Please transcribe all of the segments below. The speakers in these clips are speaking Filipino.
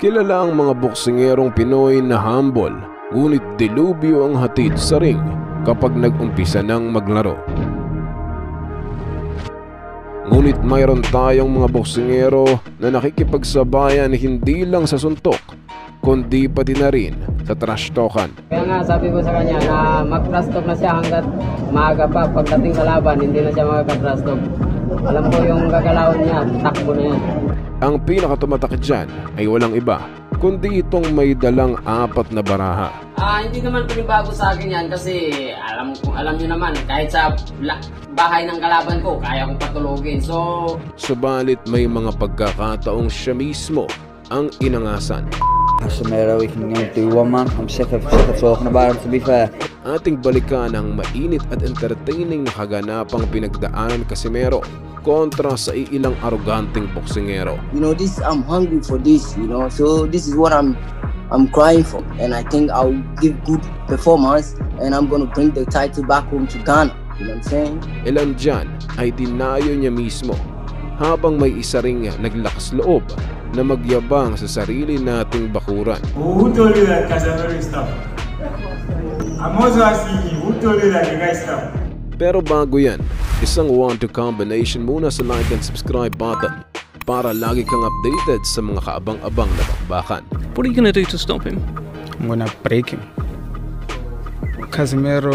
Kilala ang mga boksingerong Pinoy na humble, ngunit dilubyo ang hatid sa ring kapag nag-umpisa ng maglaro. Ngunit mayroon tayong mga boksingero na nakikipagsabayan hindi lang sa suntok, kundi pati na rin sa trash talkan. Kaya nga sabi ko sa kanya na mag-trash talk na siya hanggat maaga pa. Pagdating sa laban, hindi na siya magka-trash talk. Alam ko yung gagalawan niya, takbo na yan. Ang pinakatumatak dyan ay walang iba, kundi itong may dalang 4 na baraha. Hindi naman panibago sa akin yan kasi alam niyo naman, kahit sa bahay ng kalaban ko, kaya kong patulogin. Subalit may mga pagkakataong siya mismo ang inangasan. Casimero, we can do one man. I'm sick of talking about him, to be fair. Ating balikan ang mainit at entertaining na kaganapang pinagdaanan Casimero kontra sa ilang aroganteng boksingero. You know, I'm hungry for this, you know. So this is what I'm crying for, and I think I'll give good performance and I'm gonna bring the title back home to Ghana. You know what I'm saying? Ilan dyan ay dinayo niya mismo, habang may isa ring naglakas loob na magyabang sa sarili nating bakuran. Who told you that Casimero is tough? I'm also asking you, who told you that the guy is tough? Pero bago yan, isang 1-2 combination muna sa like and subscribe button para lagi kang updated sa mga kaabang-abang na bakbakan. What are you gonna do to stop him? I'm gonna break him. Casimero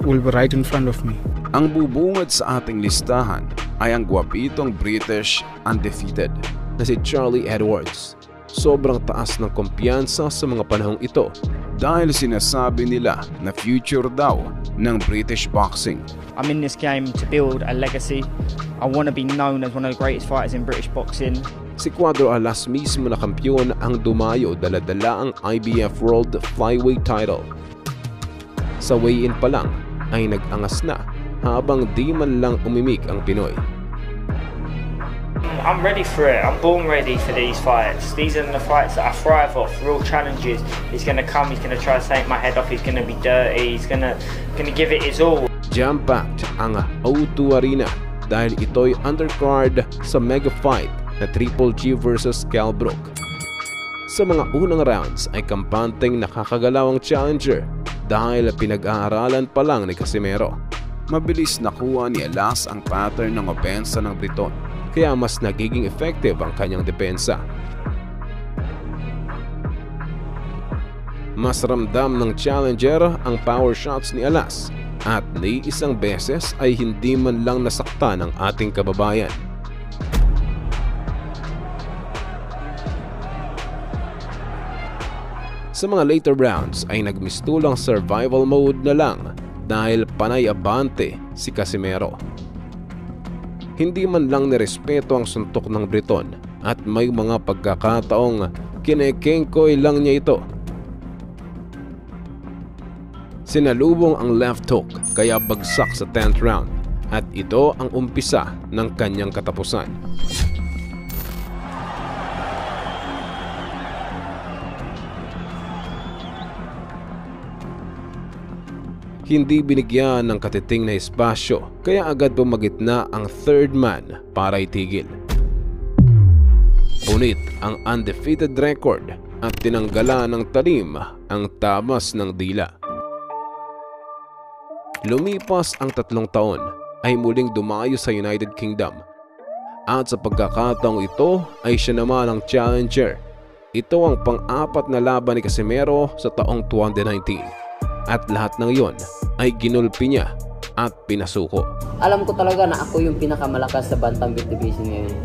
will be right in front of me. Ang bubungad sa ating listahan ay ang gwapitong British undefeated na si Charlie Edwards. Sobrang taas ng kumpiyansa sa mga panahong ito dahil sinasabi nila na future daw ng British boxing. I'm in this game to build a legacy. I want to be known as one of the greatest fighters in British boxing. Si Cuadro Alas mismo na kampiyon ang dumayo, dala-dala ang IBF World Flyweight title. Sa weigh-in pa lang ay nag-angas na habang di man lang umimik ang Pinoy. I'm ready for it. I'm born ready for these fights. These are the fights that I thrive off, real challenges. He's going to come, he's going to try to take my head off, he's going to be dirty, he's going to give it his all. Jam-packed ang O2 Arena dahil ito'y undercard sa mega fight na Triple G versus Kell Brook. Sa mga unang rounds ay kampanteng nakakagalawang challenger dahil pinag-aaralan pa lang ni Casimero. Mabilis nakuha ni Alas ang pattern ng opensa ng Briton, kaya mas nagiging effective ang kanyang depensa. Mas ramdam ng challenger ang power shots ni Alas at ni isang beses ay hindi man lang nasaktan ang ating kababayan. Sa mga later rounds ay nagmistulang survival mode na lang dahil panay abante si Casimero. Hindi man lang nirespeto ang suntok ng Briton at may mga pagkakataong kinekengkoy lang niya ito. Sinalubong ang left hook kaya bagsak sa 10th round at ito ang umpisa ng kanyang katapusan. Hindi binigyan ng katiting na espasyo kaya agad pumagitna ang third man para itigil. Ngunit ang undefeated record at tinanggalan ng talim ang tamas ng dila. Lumipas ang 3 taon ay muling dumayo sa United Kingdom at sa pagkakataong ito ay siya naman ang challenger. Ito ang pang-4 na laban ni Casimero sa taong 2019. At lahat ng iyon ay ginulpi niya at pinasuko. Alam ko talaga na ako yung pinakamalakas sa bantamweight division ngayon.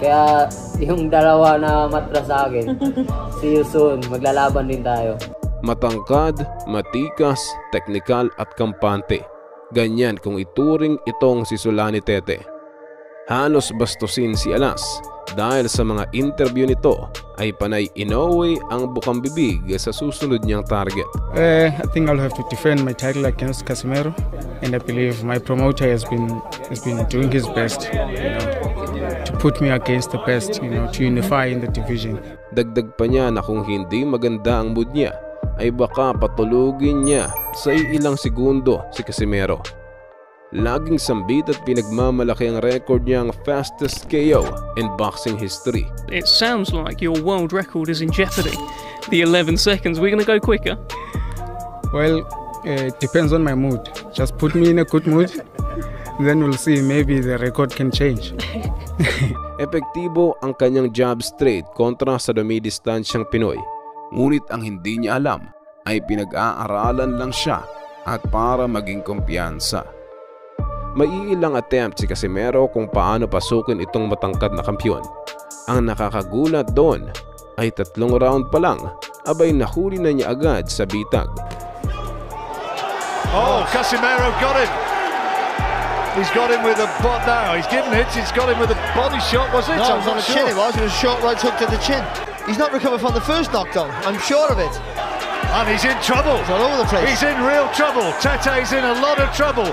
Kaya yung dalawa na matras sa akin, see you soon, maglalaban din tayo. Matangkad, matikas, teknikal at kampante. Ganyan kung ituring itong si Sulani Tete. Halos bastusin si Alas dahil sa mga interview nito ay panay inaway ang bukang bibig sa susunod niyang target. I think I'll have to defend my title against Casimero, and I believe my promoter has been doing his best, to put me against the best, to unify in the division. Dagdag pa niya na kung hindi maganda ang mood niya ay baka patulugin niya sa ilang segundo si Casimero. Laging sambit at pinagmamalaki ang record niyang fastest KO in boxing history. It sounds like your world record is in jeopardy. The 11 seconds, we're going to go quicker. Well, it depends on my mood. Just put me in a good mood, then we'll see, maybe the record can change. Epektibo ang kanyang jab straight kontra sa dumidistansyang Pinoy. Ngunit ang hindi niya alam ay pinag-aaralan lang siya at para maging kumpiyansa. May ilang attempt si Casimero kung paano pasukin itong matangkad na kampiyon. Ang nakakagulat doon ay 3 round pa lang, abay nahuli na niya agad sa bitag. Oh, Casimero got him. He's got him with a bot now. He's given hits. He's got him with a body shot. Was it? No, it was on the chin. It was a short right hook to the chin. He's not recovered from the first knockdown. I'm sure of it. And he's in trouble. He's all over the place. He's in real trouble. Tete's in a lot of trouble.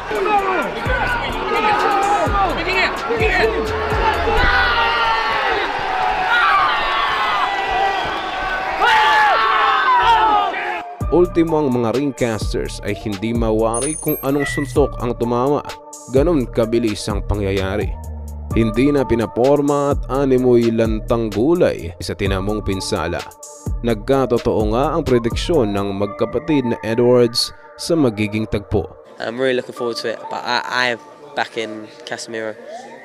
Ultimo ang mga ringcasters ay hindi mawari kung anong suntok ang tumama. Ganon kabilis ang pangyayari. Hindi na pinaporma at animoy lantang gulay sa tinamong pinsala. Nagkatotoo nga ang prediksyon ng magkapatid na Edwards sa magiging tagpo. I'm really looking forward to it, but I back in Casimero.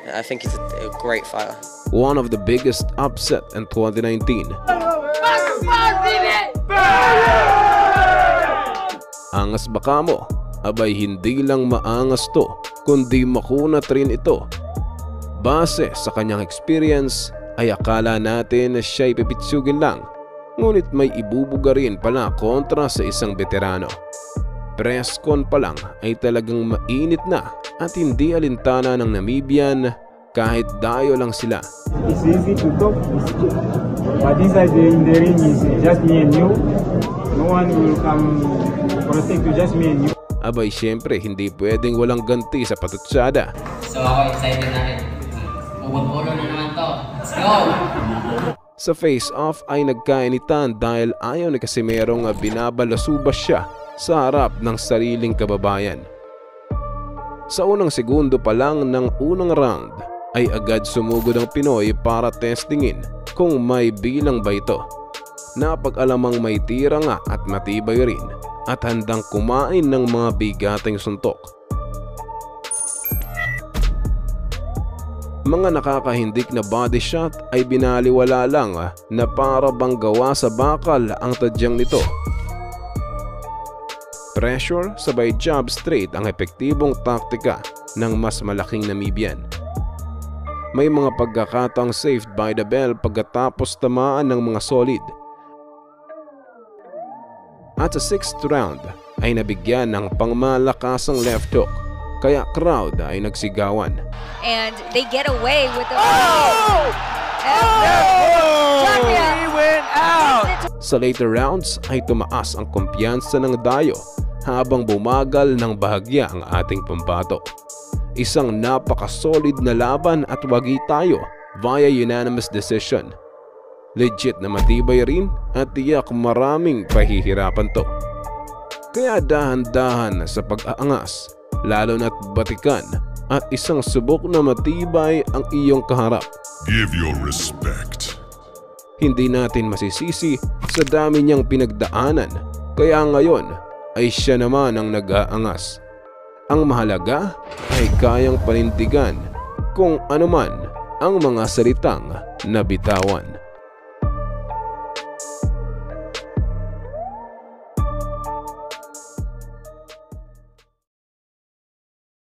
I think he's a great fighter. One of the biggest upset in 2019. Angas baka mo? Abay hindi lang maangas to, kundi makunat rin ito. Base sa kanyang experience ay akala natin na siya'y pipitsugin lang, ngunit may ibubuga rin pala kontra sa isang veterano. Press con pa lang ay talagang mainit na at hindi alintana ng Namibian kahit dayo lang sila. It's easy to talk, but inside in the ring is just me and you. No one will come protect you, just me and you. Abay syempre hindi pwedeng walang ganti sa patutsada. So ako excited na rin. Ulo na naman to. Let's go! Sa face-off ay nagkainitan dahil ayaw ni Casimero nga binabalasubas siya sa harap ng sariling kababayan. Sa unang segundo pa lang ng unang round ay agad sumugod ang Pinoy para testingin kung may bilang ba ito. Napag-alamang may tira nga at matibay rin at handang kumain ng mga bigating suntok. Mga nakakahindik na body shot ay binaliwala lang na para bang gawa sa bakal ang tadyang nito. Pressure sabay jab straight ang epektibong taktika ng mas malaking Namibian. May mga pagkakataong saved by the bell pagkatapos tamaan ng mga solid. At sa 6th round ay nabigyan ng pangmalakasang left hook, kaya crowd ay nagsigawan. And they get away with the... He went out! Sa later rounds ay tumaas ang kumpiyansa ng dayo habang bumagal ng bahagya ang ating pambato. Isang napaka-solid na laban at wagi tayo via unanimous decision. Legit na matibay rin at tiyak maraming pahihirapan to. Kaya dahan-dahan sa pag-aangas, lalo na't batikan at isang subok na matibay ang iyong kaharap. Give your respect. Hindi natin masisisi sa dami niyang pinagdaanan, kaya ngayon ay siya naman ang nag-aangas. Ang mahalaga ay kayang panindigan kung anuman ang mga salitang nabitawan.